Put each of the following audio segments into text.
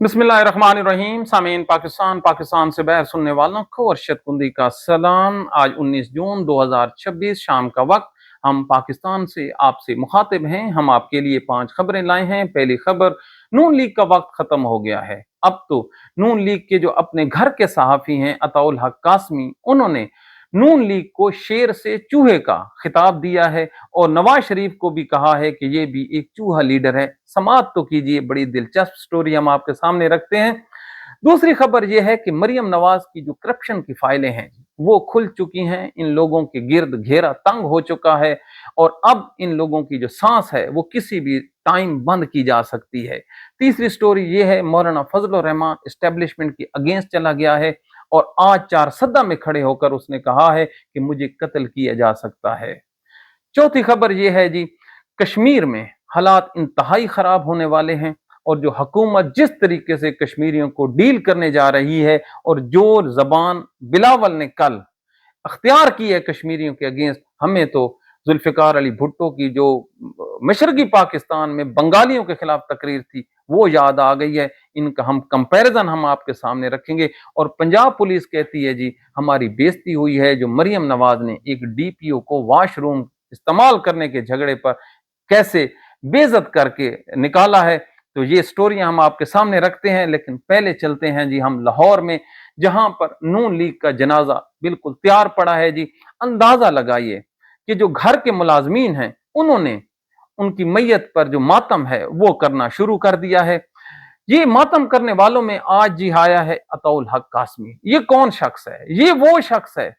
बिस्मिल्लाहिर्रहमानिर्रहीम। सामीन पाकिस्तान से बाहर सुनने वालों को अरशद कुंदी का सलाम। आज 19 जून 2026 शाम का वक्त, हम पाकिस्तान से आपसे मुखातिब हैं। हम आपके लिए 5 खबरें लाए हैं। पहली खबर, नून लीग का वक्त खत्म हो गया है। अब तो नून लीग के जो अपने घर के सहाफ़ी हैं अताउल हक कासमी, उन्होंने नून लीग को शेर से चूहे का खिताब दिया है और नवाज शरीफ को भी कहा है कि ये भी एक चूहा लीडर है। समाअत तो कीजिए, बड़ी दिलचस्प स्टोरी हम आपके सामने रखते हैं। दूसरी खबर यह है कि मरियम नवाज की जो करप्शन की फाइलें हैं वो खुल चुकी हैं। इन लोगों के गिर्द घेरा तंग हो चुका है और अब इन लोगों की जो सांस है वो किसी भी टाइम बंद की जा सकती है। तीसरी स्टोरी ये है, मौलाना फजल रहमान एस्टेब्लिशमेंट के अगेंस्ट चला गया है और आज 4 सद्दा में खड़े होकर उसने कहा है कि मुझे कत्ल किया जा सकता है। चौथी खबर यह है जी, कश्मीर में हालात इंतहाई खराब होने वाले हैं और जो हुकूमत जिस तरीके से कश्मीरियों को डील करने जा रही है और जो जबान बिलावल ने कल अख्तियार की है कश्मीरियों के अगेंस्ट, हमें तो जुल्फिकार अली भुट्टो की जो मशरकी पाकिस्तान में बंगालियों के खिलाफ तकरीर थी वो याद आ गई है। इनका हम कंपैरिजन हम आपके सामने रखेंगे। और पंजाब पुलिस कहती है जी हमारी बेइज्जती हुई है, जो मरियम नवाज ने एक डीपीओ को वॉशरूम इस्तेमाल करने के झगड़े पर कैसे बेइज्जत करके निकाला है। तो ये स्टोरियां हम आपके सामने रखते हैं, लेकिन पहले चलते हैं जी हम लाहौर में, जहां पर नून लीग का जनाजा बिल्कुल तैयार पड़ा है जी। अंदाजा लगाइए कि जो घर के मुलाजमीन हैं उन्होंने उनकी मैयत पर जो मातम है वो करना शुरू कर दिया है। ये मातम करने वालों में आज जी आया है अताउल हक कासमी। ये कौन शख्स है? ये वो शख्स है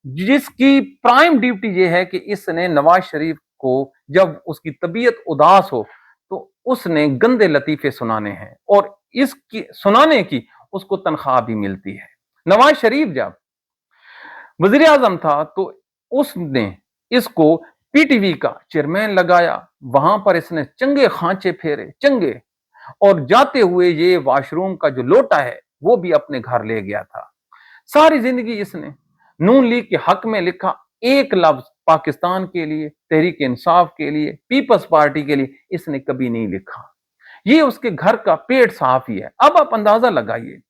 जिसकी प्राइम ड्यूटी ये है कि इसने नवाज शरीफ को जब उसकी तबीयत उदास हो तो उसने गंदे लतीफे सुनाने हैं और इसकी सुनाने की उसको तनख्वाह भी मिलती है। नवाज शरीफ जब वजीर आजम था तो उसने इसको पीटीवी का चेयरमैन लगाया, वहां पर इसने चंगे खांचे फेरे चंगे, और जाते हुए ये वॉशरूम का जो लोटा है वो भी अपने घर ले गया था। सारी जिंदगी इसने नून लीग के हक में लिखा एक लफ्ज पाकिस्तान के लिए, तहरीक इंसाफ के लिए, पीपल्स पार्टी के लिए इसने कभी नहीं लिखा। ये उसके घर का पेट सहाफी है। अब आप अंदाजा लगाइए,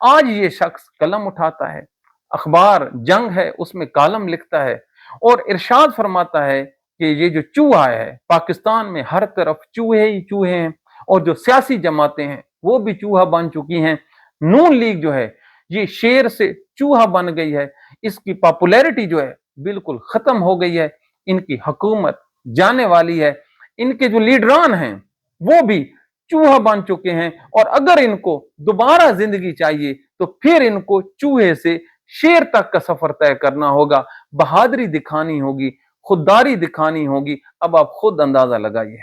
आज ये शख्स कलम उठाता है, अखबार जंग है उसमें कॉलम लिखता है और इरशाद फरमाता है कि ये जो चूहा है पाकिस्तान में हर तरफ चूहे ही चूहे हैं और जो सियासी जमातें हैं वो भी चूहा बन चुकी हैं। नून लीग जो है ये शेर से चूहा बन गई है। इसकी पॉपुलैरिटी जो है बिल्कुल खत्म हो गई है। इनकी हुकूमत जाने वाली है। इनके जो लीडरान हैं वो भी चूहा बन चुके हैं और अगर इनको दोबारा जिंदगी चाहिए तो फिर इनको चूहे से शेर तक का सफर तय करना होगा। बहादुरी दिखानी होगी, खुददारी दिखानी होगी। अब आप खुद अंदाजा लगाइए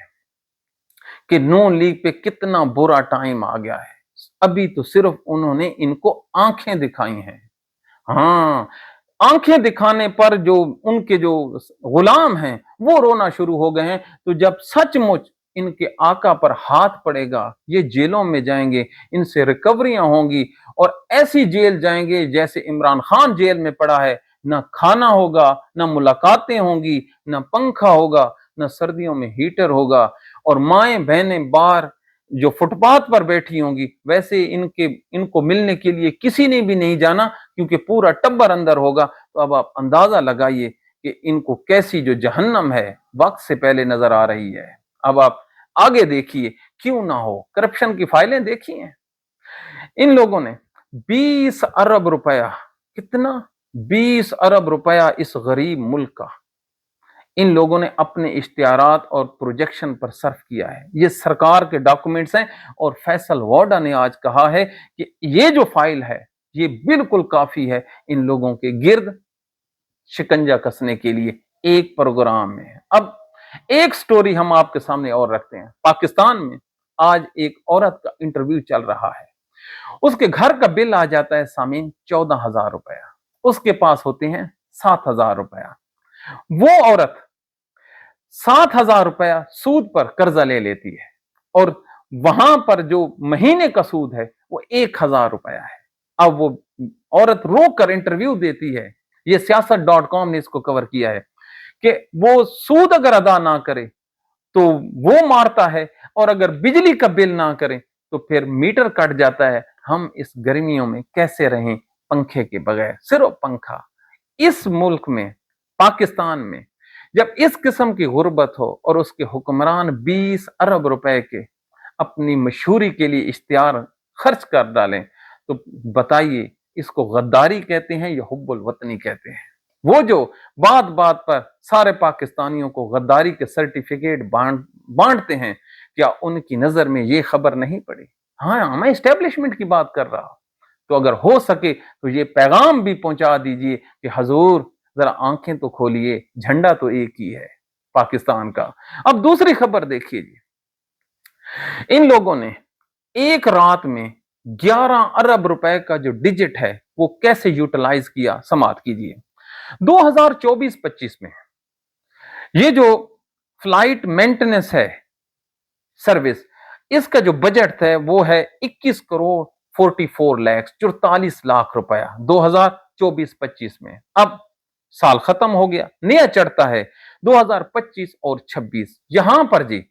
कि नून लीग पे कितना बुरा टाइम आ गया है। अभी तो सिर्फ उन्होंने इनको आंखें दिखाई हैं। हाँ, आंखें दिखाने पर जो उनके जो गुलाम हैं वो रोना शुरू हो गए हैं। तो जब सचमुच इनके आका पर हाथ पड़ेगा, ये जेलों में जाएंगे, इनसे रिकवरियां होंगी और ऐसी जेल जाएंगे जैसे इमरान खान जेल में पड़ा है। ना खाना होगा, ना मुलाकातें होंगी, ना पंखा होगा, ना सर्दियों में हीटर होगा और माएं बहनें बाहर जो फुटपाथ पर बैठी होंगी, वैसे इनको मिलने के लिए किसी ने भी नहीं जाना क्योंकि पूरा टब्बर अंदर होगा। तो अब आप अंदाजा लगाइए कि इनको कैसी जो जहन्नम है वक्त से पहले नजर आ रही है। अब आप आगे देखिए, क्यों ना हो, करप्शन की फाइलें देखी हैं इन लोगों ने। 20 अरब रुपया, कितना? 20 अरब रुपया इस गरीब मुल्क का इन लोगों ने अपने इश्तिहारात और प्रोजेक्शन पर सर्फ किया है। ये सरकार के डॉक्यूमेंट्स हैं और फैसल वाडा ने आज कहा है कि ये जो फाइल है ये बिल्कुल काफी है इन लोगों के गिर्द शिकंजा कसने के लिए एक प्रोग्राम में। अब एक स्टोरी हम आपके सामने और रखते हैं। पाकिस्तान में आज एक औरत का इंटरव्यू चल रहा है। उसके घर का बिल आ जाता है सामीन 14,000 रुपया, उसके पास होते हैं 7,000 रुपया। वो औरत 7,000 रुपया सूद पर कर्जा ले लेती है और वहां पर जो महीने का सूद है वो 1,000 रुपया है। अब वो औरत रोक कर इंटरव्यू देती है, ये siyaasat.com ने इसको कवर किया है, कि वो सूद अगर अदा ना करे तो वो मारता है और अगर बिजली का बिल ना करे तो फिर मीटर कट जाता है। हम इस गर्मियों में कैसे रहें पंखे के बगैर, सिर्फ पंखा। इस मुल्क में, पाकिस्तान में, जब इस किस्म की गुर्बत हो और उसके हुक्मरान 20 अरब रुपए के अपनी मशहूरी के लिए इश्तिहार खर्च कर डालें, तो बताइए इसको गद्दारी कहते हैं या हुब्बुल वतनी कहते हैं? वो जो बात बात पर सारे पाकिस्तानियों को गद्दारी के सर्टिफिकेट बांटते हैं, क्या उनकी नजर में ये खबर नहीं पड़ी? हाँ, मैं एस्टेब्लिशमेंट की बात कर रहा हूं। तो अगर हो सके तो ये पैगाम भी पहुंचा दीजिए कि हजूर जरा आंखें तो खोलिए, झंडा तो एक ही है पाकिस्तान का। अब दूसरी खबर देखिए जी, इन लोगों ने एक रात में 11 अरब रुपए का जो डिजिट है वो कैसे यूटिलाइज किया, समाप्त कीजिए। 2024-25 में ये जो फ्लाइट मेंटेनेंस है सर्विस, इसका जो बजट है वो है 21 करोड़ 44 लाख 44 लाख रुपया 2024-25 में। अब साल खत्म हो गया, नया चढ़ता है 2025 और 26। यहां पर जी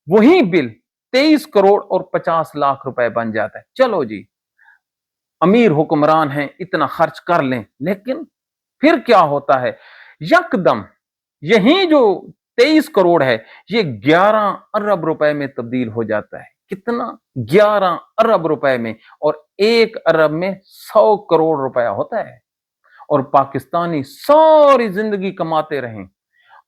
वही बिल 23 करोड़ और 50 लाख रुपए बन जाता है। चलो जी, अमीर हुक्मरान हैं, इतना खर्च कर लें, लेकिन फिर क्या होता है, यकदम यही जो 23 करोड़ है ये 11 अरब रुपए में तब्दील हो जाता है। कितना? 11 अरब रुपए में, और 1 अरब में 100 करोड़ रुपया होता है। और पाकिस्तानी सारी जिंदगी कमाते रहें,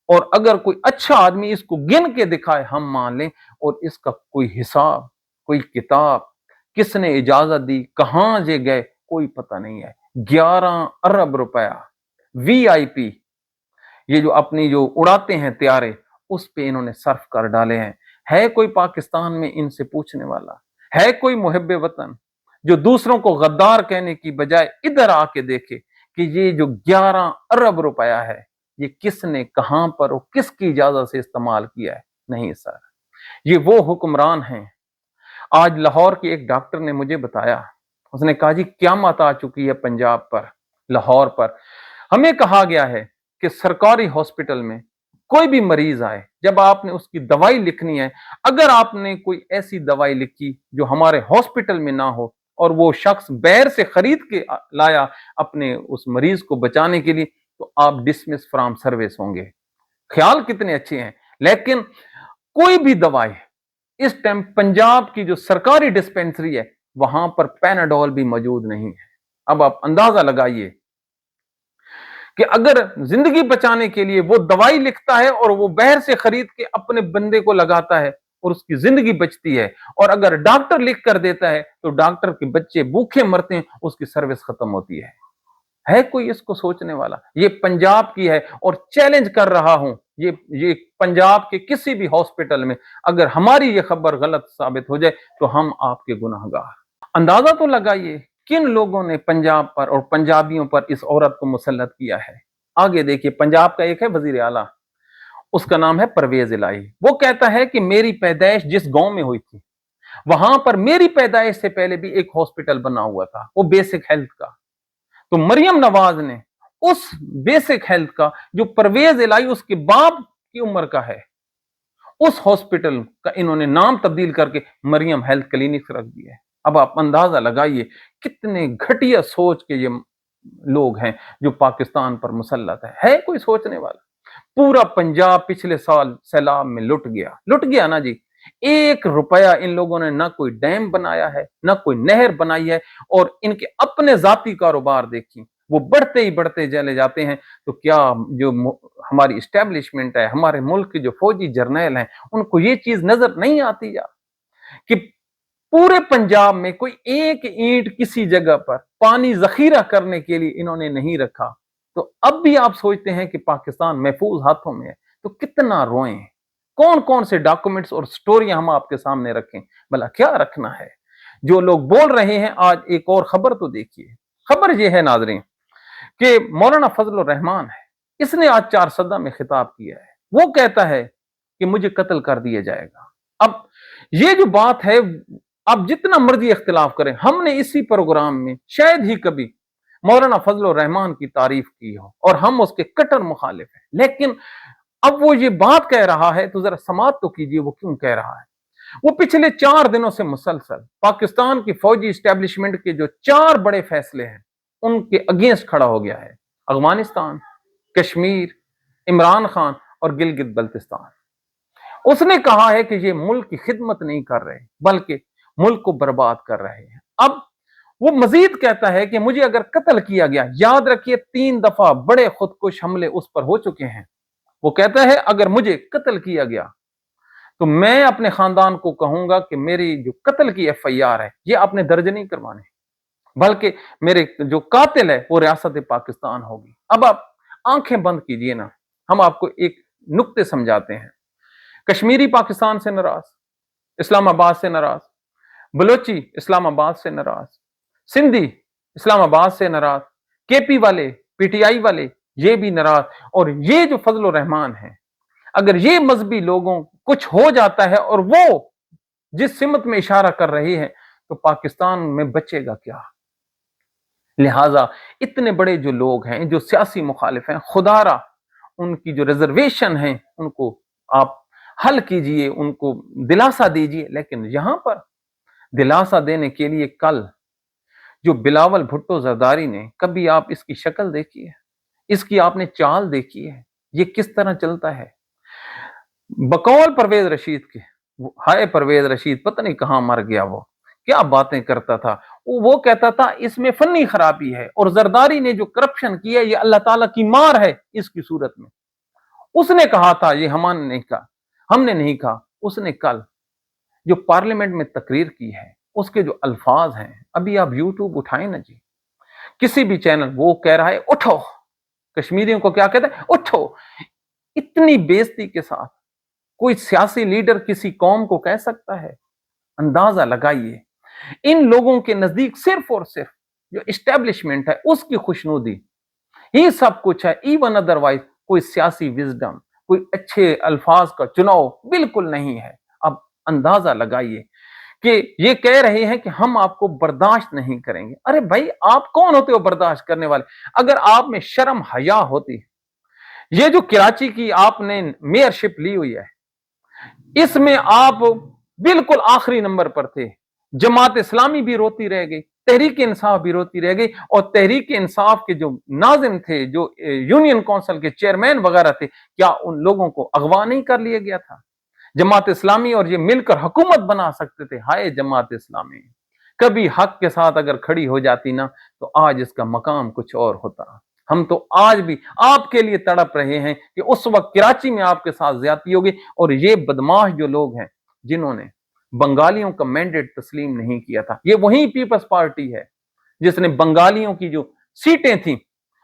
और अगर कोई अच्छा आदमी इसको गिन के दिखाए, हम मान लें, और इसका कोई हिसाब, कोई किताब, किसने इजाजत दी, कहां जे गए, कोई पता नहीं है। 11 अरब रुपया वीआईपी, ये जो अपनी जो उड़ाते हैं त्यारे, उस पे इन्होंने सर्फ कर डाले हैं। है कोई पाकिस्तान में इनसे पूछने वाला? है कोई मुहिब्बे वतन जो दूसरों को गद्दार कहने की बजाय इधर आके देखे कि ये जो 11 अरब रुपया है ये किसने, कहां पर और किसकी इजाजत से इस्तेमाल किया है? नहीं सर, ये वो हुक्मरान हैं। आज लाहौर के एक डॉक्टर ने मुझे बताया, उसने कहा जी क़यामत आ चुकी है पंजाब पर, लाहौर पर। हमें कहा गया है कि सरकारी हॉस्पिटल में कोई भी मरीज आए, जब आपने उसकी दवाई लिखनी है, अगर आपने कोई ऐसी दवाई लिखी जो हमारे हॉस्पिटल में ना हो और वो शख्स बाहर से खरीद के लाया अपने उस मरीज को बचाने के लिए, तो आप डिसमिस फ्रॉम सर्विस होंगे। ख्याल कितने अच्छे हैं। लेकिन कोई भी दवाई इस टाइम पंजाब की जो सरकारी डिस्पेंसरी है वहां पर पैनाडोल भी मौजूद नहीं है। अब आप अंदाजा लगाइए कि अगर जिंदगी बचाने के लिए वो दवाई लिखता है और वो बाहर से खरीद के अपने बंदे को लगाता है और उसकी जिंदगी बचती है, और अगर डॉक्टर लिख कर देता है तो डॉक्टर के बच्चे भूखे मरते हैं, उसकी सर्विस खत्म होती है। है कोई इसको सोचने वाला? ये पंजाब की है, और चैलेंज कर रहा हूं, ये पंजाब के किसी भी हॉस्पिटल में अगर हमारी ये खबर गलत साबित हो जाए तो हम आपके गुनाहगार। अंदाजा तो लगाइए किन लोगों ने पंजाब पर और पंजाबियों पर इस औरत को मुसल्लत किया है। आगे देखिए, पंजाब का एक है वजीर आला, उसका नाम है परवेज इलाही। वो कहता है कि मेरी पैदाइश जिस गांव में हुई थी वहां पर मेरी पैदाइश से पहले भी एक हॉस्पिटल बना हुआ था, वो बेसिक हेल्थ का। तो मरियम नवाज ने उस बेसिक हेल्थ का, जो परवेज इलाही उसके बाप की उम्र का है, उस हॉस्पिटल का इन्होंने नाम तब्दील करके मरियम हेल्थ क्लिनिक रख दिया है। अब आप अंदाजा लगाइए कितने घटिया सोच के ये लोग हैं जो पाकिस्तान पर मुसल्लत है कोई सोचने वाला? पूरा पंजाब पिछले साल सैलाब में लुट गया ना जी। 1 रुपया इन लोगों ने ना कोई डैम बनाया है, ना कोई नहर बनाई है, और इनके अपने जाती कारोबार देखिए वो बढ़ते ही बढ़ते चले जाते हैं। तो क्या जो हमारी इस्टेब्लिशमेंट है, हमारे मुल्क के जो फौजी जर्नैल हैं, उनको ये चीज नजर नहीं आती या कि पूरे पंजाब में कोई एक ईंट किसी जगह पर पानी जखीरा करने के लिए इन्होंने नहीं रखा? तो अब भी आप सोचते हैं कि पाकिस्तान महफूज हाथों में है, तो कितना रोएं। कौन कौन से डॉक्यूमेंट्स और स्टोरियां हम आपके सामने रखें? भला क्या रखना है? जो लोग बोल रहे हैं, आज एक और खबर तो देखिए। खबर यह है नाजरीन कि मौलाना फजलुर रहमान है, इसने आज 4 सदा में खिताब किया है। वो कहता है कि मुझे कत्ल कर दिया जाएगा। अब ये जो बात है, आप जितना मर्जी इख्तिलाफ करें, हमने इसी प्रोग्राम में शायद ही कभी मौलाना फजलुर रहमान की तारीफ की हो, और हम उसके कट्टर मुखालिफ हैं। लेकिन अब वो ये बात कह रहा है तो जरा समात तो कीजिए वो क्यों कह रहा है। वो पिछले 4 दिनों से मुसलसल पाकिस्तान की फौजी इस्टेब्लिशमेंट के जो 4 बड़े फैसले हैं उनके अगेंस्ट खड़ा हो गया है। अफगानिस्तान, कश्मीर, इमरान खान और गिलगित बल्तिस्तान। उसने कहा है कि ये मुल्क की खिदमत नहीं कर रहे बल्कि मुल्क को बर्बाद कर रहे हैं। अब वो मजीद कहता है कि मुझे अगर कत्ल किया गया, याद रखिए 3 दफा बड़े खुदकुश हमले उस पर हो चुके हैं। वो कहता है अगर मुझे कत्ल किया गया तो मैं अपने खानदान को कहूंगा कि मेरी जो कत्ल की FIR है ये आपने दर्ज नहीं करवाने, बल्कि मेरे जो कातिल है वो रियासत पाकिस्तान होगी। अब आप आंखें बंद कीजिए ना, हम आपको एक नुक्ते समझाते हैं। कश्मीरी पाकिस्तान से नाराज, इस्लामाबाद से नाराज, बलोची इस्लामाबाद से नाराज, सिंधी इस्लामाबाद से नाराज, KP वाले, PTI वाले ये भी नाराज। और ये जो फजल रहमान है, अगर ये मजहबी लोगों कुछ हो जाता है और वो जिस सिमत में इशारा कर रही है तो पाकिस्तान में बचेगा क्या। लिहाजा इतने बड़े जो लोग हैं, जो सियासी मुखालिफ हैं, खुदारा उनकी जो रिजर्वेशन है उनको आप हल कीजिए, उनको दिलासा दीजिए। लेकिन यहां पर दिलासा देने के लिए कल जो बिलावल भुट्टो जरदारी ने, कभी आप इसकी शक्ल देखी है, इसकी आपने चाल देखी है, ये किस तरह चलता है। बकौल परवेज रशीद के, हाय परवेज रशीद पता नहीं कहां मर गया, वो क्या बातें करता था। वो कहता था इसमें फन्नी खराबी है और जरदारी ने जो करप्शन किया ये अल्लाह ताला की मार है इसकी सूरत में। उसने कहा था, ये हमने नहीं कहा, हमने नहीं कहा, उसने कल जो पार्लियामेंट में तकरीर की है उसके जो अल्फाज हैं, अभी आप यूट्यूब उठाएं ना जी, किसी भी चैनल, वो कह रहा है उठो, कश्मीरियों को क्या कहता है, उठो। इतनी बेइज्जती के साथ कोई सियासी लीडर किसी कौम को कह सकता है? अंदाजा लगाइए, इन लोगों के नजदीक सिर्फ और सिर्फ जो इस्टेब्लिशमेंट है उसकी खुशनुदी ही सब कुछ है। इवन अदरवाइज कोई सियासी विजडम, कोई अच्छे अल्फाज का चुनाव बिल्कुल नहीं है। अब अंदाजा लगाइए कि ये कह रहे हैं कि हम आपको बर्दाश्त नहीं करेंगे। अरे भाई, आप कौन होते हो बर्दाश्त करने वाले? अगर आप में शर्म हया होती, ये जो कराची की आपने मेयरशिप ली हुई है, इसमें आप बिल्कुल आखिरी नंबर पर थे। जमात इस्लामी भी रोती रह गई, तहरीक इंसाफ भी रोती रह गई, और तहरीक इंसाफ के जो नाजिम थे, जो यूनियन काउंसिल के चेयरमैन वगैरह थे, क्या उन लोगों को अगवा नहीं कर लिया गया था? जमात इस्लामी और ये मिलकर हुकूमत बना सकते थे। हाय जमात इस्लामी, कभी हक के साथ अगर खड़ी हो जाती ना तो आज इसका मकाम कुछ और होता। हम तो आज भी आपके लिए तड़प रहे हैं कि उस वक्त कराची में आपके साथ ज्यादती होगी। और ये बदमाश जो लोग हैं जिन्होंने बंगालियों का मैंडेट तस्लीम नहीं किया था, ये वही पीपल्स पार्टी है जिसने बंगालियों की जो सीटें थी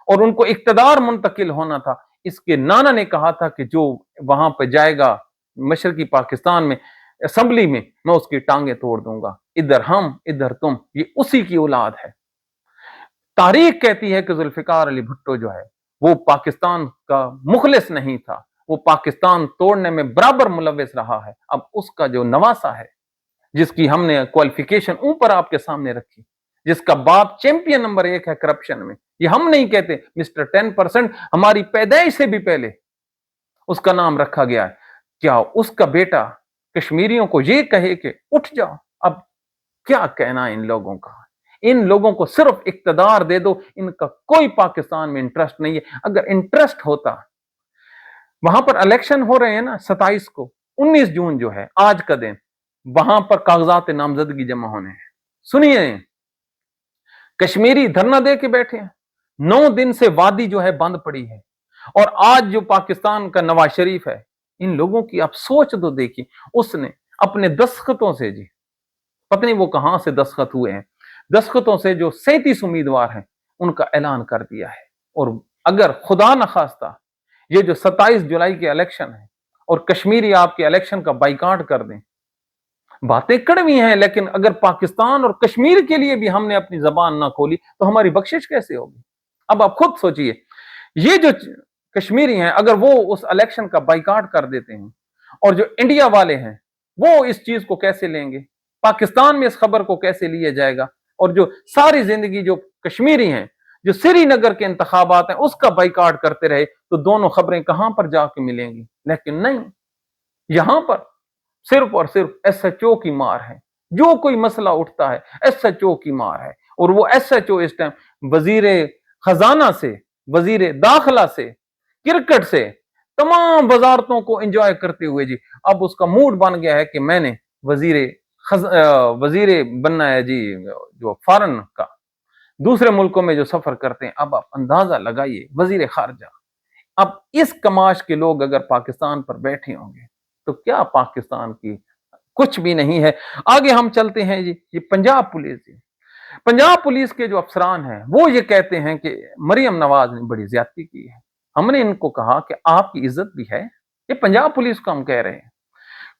और उनको इक्तदार मुंतकिल होना था, इसके नाना ने कहा था कि जो वहां पर जाएगा मशरकी पाकिस्तान में असेंबली में, मैं उसकी टांगे तोड़ दूंगा। इधर हम इधर तुम, ये उसी की औलाद है। तारीख कहती है कि जुल्फिकार अली भुट्टो जो है वो पाकिस्तान का मुखलिस नहीं था, वो पाकिस्तान तोड़ने में बराबर मुलव्विस रहा है। अब उसका जो नवासा है, जिसकी हमने क्वालिफिकेशन ऊपर आपके सामने रखी, जिसका बाप चैंपियन नंबर 1 है करप्शन में, ये हम नहीं कहते, मिस्टर 10% हमारी पैदाइश से भी पहले उसका नाम रखा गया है। क्या उसका बेटा कश्मीरियों को ये कहे कि उठ जाओ? अब क्या कहना इन लोगों का? इन लोगों को सिर्फ इक्तदार दे दो, इनका कोई पाकिस्तान में इंटरेस्ट नहीं है। अगर इंटरेस्ट होता, वहां पर इलेक्शन हो रहे हैं ना 27 को, 19 जून जो है आज का दिन, वहां पर कागजात नामजदगी जमा होने हैं। सुनिए, कश्मीरी धरना दे के बैठे हैं, 9 दिन से वादी जो है बंद पड़ी है। और आज जो पाकिस्तान का नवाज शरीफ है, इन लोगों की आप सोच तो देखिए, उसने अपने दस्तखतों से जी, पता नहीं वो कहां से दस्तखत हुए हैं, दस्तखतों से जो 37 उम्मीदवार हैं उनका ऐलान कर दिया है। और अगर खुदा न खास्ता ये जो 27 जुलाई के इलेक्शन है और कश्मीरी आपके इलेक्शन का बाइकाट कर दें, बातें कड़वी हैं, लेकिन अगर पाकिस्तान और कश्मीर के लिए भी हमने अपनी जबान ना खोली तो हमारी बख्शिश कैसे होगी? अब आप खुद सोचिए, ये जो कश्मीरी हैं अगर वो उस इलेक्शन का बाइकाट कर देते हैं, और जो इंडिया वाले हैं वो इस चीज को कैसे लेंगे? पाकिस्तान में इस खबर को कैसे लिया जाएगा? और जो सारी जिंदगी जो कश्मीरी हैं, जो श्रीनगर के इंतखाबात हैं उसका बाइकाट करते रहे, तो दोनों खबरें कहां पर जाके मिलेंगी? लेकिन नहीं, यहां पर सिर्फ और सिर्फ एसएचओ की मार है। जो कोई मसला उठता है एसएचओ की मार है, और वो एसएचओ इस टाइम वजीर खजाना से, वजीर दाखिला से, क्रिकेट से, तमाम वजारतों को एंजॉय करते हुए जी अब उसका मूड बन गया है कि मैंने वजीर वजीर बनना है जी, जो फॉरेन का, दूसरे मुल्कों में जो सफर करते हैं। अब आप अंदाजा लगाइए, वजीर खारजा। अब इस कमाश के लोग अगर पाकिस्तान पर बैठे होंगे तो क्या पाकिस्तान की कुछ भी नहीं है। आगे हम चलते हैं जी, ये पंजाब पुलिस जी, पंजाब पुलिस के जो अफसरान हैं वो ये कहते हैं कि मरियम नवाज ने बड़ी ज्यादती की है। हमने इनको कहा कि आपकी इज्जत भी है, ये पंजाब पुलिस को हम कह रहे हैं,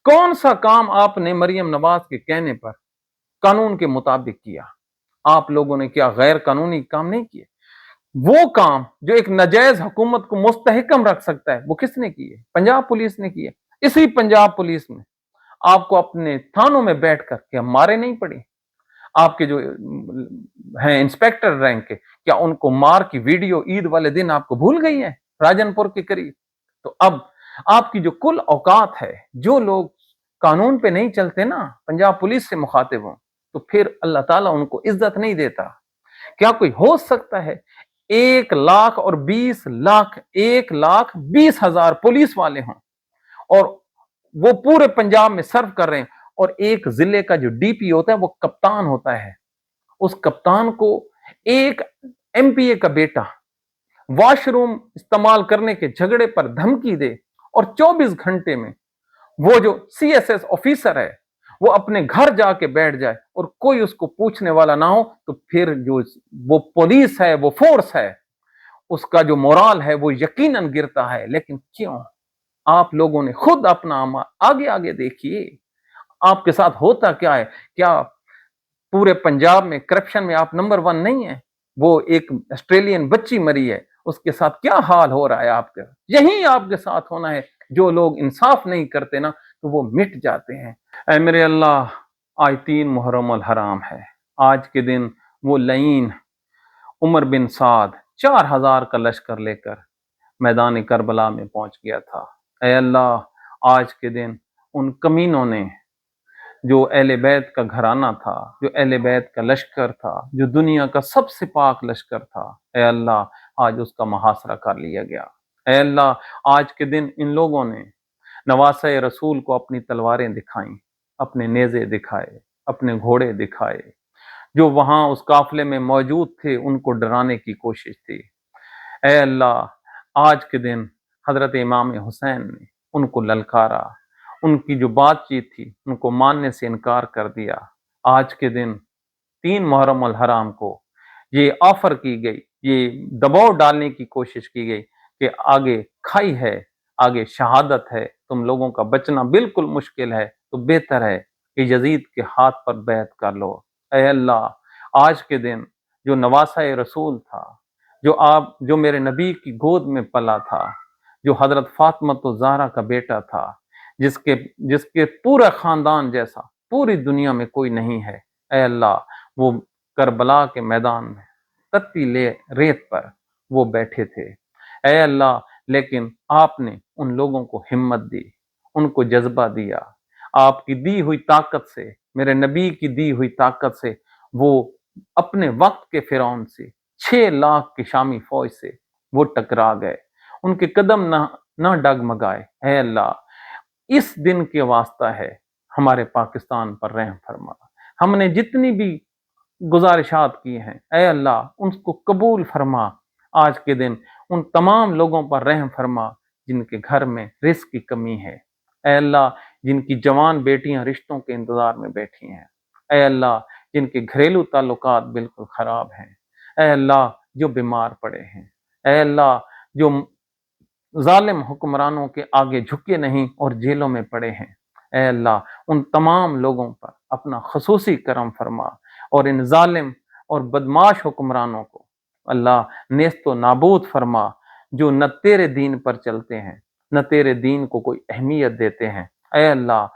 कौन सा काम आपने मरियम नवाज के कहने पर कानून के मुताबिक किया? आप लोगों ने क्या गैर कानूनी काम नहीं किए? वो काम जो एक नाजायज हुकूमत को मुस्तहकम रख सकता है वो किसने किए? पंजाब पुलिस ने किए। इसी पंजाब पुलिस में आपको अपने थानों में बैठकर क्या मारे नहीं पड़ी? आपके जो हैं इंस्पेक्टर रैंक के, क्या उनको मार की वीडियो ईद वाले दिन आपको भूल गई है राजनपुर के करीब? तो अब आपकी जो कुल औकात है, जो लोग कानून पे नहीं चलते ना, पंजाब पुलिस से मुखातिब हों, तो फिर अल्लाह ताला उनको इज्जत नहीं देता। क्या कोई हो सकता है 1,20,00,000 1,20,000 पुलिस वाले हों और वो पूरे पंजाब में सर्व कर रहे हैं, और एक जिले का जो डीपी होता है वो कप्तान होता है, उस कप्तान को एक एमपीए का बेटा वॉशरूम इस्तेमाल करने के झगड़े पर धमकी दे और 24 घंटे में वो जो सीएसएस ऑफिसर है वो अपने घर जाके बैठ जाए और कोई उसको पूछने वाला ना हो, तो फिर जो वो पुलिस है, वो फोर्स है, उसका जो मोराल है वो यकीनन गिरता है। लेकिन क्यों? आप लोगों ने खुद अपना आगे आगे देखिए, आपके साथ होता क्या है? क्या पूरे पंजाब में करप्शन में आप नंबर 1 नहीं है? वो एक ऑस्ट्रेलियन बच्ची मरी है, उसके साथ क्या हाल हो रहा है आपका? यही आपके साथ होना है। जो लोग इंसाफ नहीं करते ना तो वो मिट जाते हैं। ऐ मेरे अल्लाह, आज 3 मुहर्रम अल हराम है। आज के दिन वो लईन उमर बिन साद 4000 का लश्कर लेकर मैदान करबला में पहुंच गया था। ऐ अल्लाह, आज के दिन उन कमीनों ने, जो अहले बैत का घराना था, जो अहले बैत का लश्कर था, जो दुनिया का सबसे पाक लश्कर था, ऐ अल्लाह, आज उसका मुहासरा कर लिया गया। ऐ अल्लाह, आज के दिन इन लोगों ने नवासे रसूल को अपनी तलवारें दिखाई, अपने नेज़े दिखाए, अपने घोड़े दिखाए, जो वहां उस काफिले में मौजूद थे उनको डराने की कोशिश थी। ऐ अल्लाह, आज के दिन हजरत इमाम हुसैन ने उनको ललकारा, उनकी जो बातचीत थी उनको मानने से इनकार कर दिया। आज के दिन 3 मुहर्रम अल हराम को ये ऑफर की गई, ये दबाव डालने की कोशिश की गई कि आगे खाई है, आगे शहादत है, तुम लोगों का बचना बिल्कुल मुश्किल है, तो बेहतर है कि यजीद के हाथ पर बैत कर लो। ऐ अल्लाह, आज के दिन जो नवासा रसूल था, जो मेरे नबी की गोद में पला था, जो हजरत फातिमा तो ज़हरा का बेटा था, जिसके जिसके पूरा खानदान जैसा पूरी दुनिया में कोई नहीं है। ऐ अल्लाह, वो करबला के मैदान में तत्ती रेत पर वो बैठे थे। ऐ अल्लाह, लेकिन आपने उन लोगों को हिम्मत दी, उनको जज्बा दिया, आपकी दी हुई ताकत से, मेरे नबी की दी हुई ताकत से वो अपने वक्त के फिरौन से 6 लाख की शामी फौज से वो टकरा गए, उनके कदम ना डगमगाए। ऐ अल्लाह, इस दिन के वास्ता है, हमारे पाकिस्तान पर रहम फरमा। हमने जितनी भी गुजारिशात की हैं, ऐ अल्लाह उनको कबूल फरमा। आज के दिन उन तमाम लोगों पर रहम फरमा जिनके घर में रिस्क की कमी है। ऐ अल्लाह, जिनकी जवान बेटियां रिश्तों के इंतजार में बैठी हैं। ऐ अल्लाह, जिनके घरेलू ताल्लुकात बिल्कुल खराब हैं। ऐ अल्लाह, जो बीमार पड़े हैं। ऐ अल्लाह, जो जालिम हुक्मरानों के आगे झुके नहीं और जेलों में पड़े हैं। ऐ अल्लाह, उन तमाम लोगों पर अपना खसूसी करम फरमा और इन जालिम और बदमाश हुक्मरानों को अल्लाह नेस्तो नाबूद फरमा, जो न तेरे दीन पर चलते हैं, न तेरे दीन को कोई अहमियत देते हैं। ऐ अल्लाह,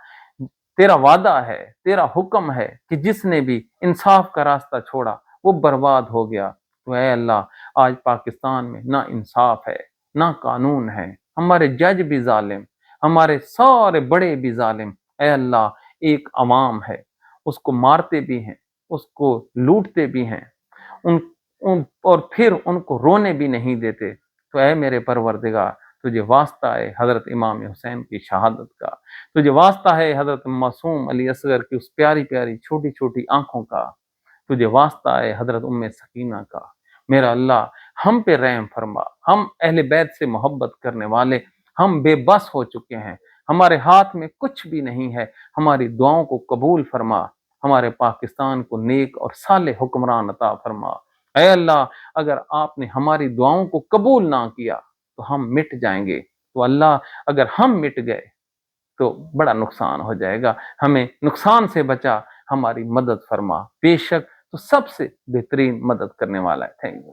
तेरा वादा है, तेरा हुक्म है कि जिसने भी इंसाफ का रास्ता छोड़ा वो बर्बाद हो गया। तो ऐ अल्लाह, आज पाकिस्तान में ना इंसाफ है, ना कानून है, हमारे जज भी जालिम, हमारे सारे बड़े भी जालिम। اے اللہ ایک عوام ہے، اس کو مارتے بھی ہیں، اس کو لوٹتے بھی ہیں، ان اور پھر ان کو رونے بھی نہیں دیتے۔ تو اے میرے پروردگار تجھے واسطہ ہے حضرت امام حسین کی شہادت کا، تجھے واسطہ ہے حضرت معصوم علی اصغر کی اس پیاری پیاری چھوٹی چھوٹی آنکھوں کا، تجھے واسطہ ہے حضرت ام سکینہ کا۔ میرا اللہ ہم پہ رحم فرما، ہم اہل بیت سے محبت کرنے والے، ہم بے بس ہو چکے ہیں، ہمارے ہاتھ میں کچھ بھی نہیں ہے، ہماری دعاؤں کو قبول فرما، ہمارے پاکستان کو نیک اور صالح حکمران عطا فرما۔ اے اللہ اگر آپ نے ہماری دعاؤں کو قبول نہ کیا تو ہم مٹ جائیں گے، تو اللہ اگر ہم مٹ گئے تو بڑا نقصان ہو جائے گا، ہمیں نقصان سے بچا، ہماری مدد فرما، بے شک تو سب سے بہترین مدد کرنے والا ہے۔ Thank you.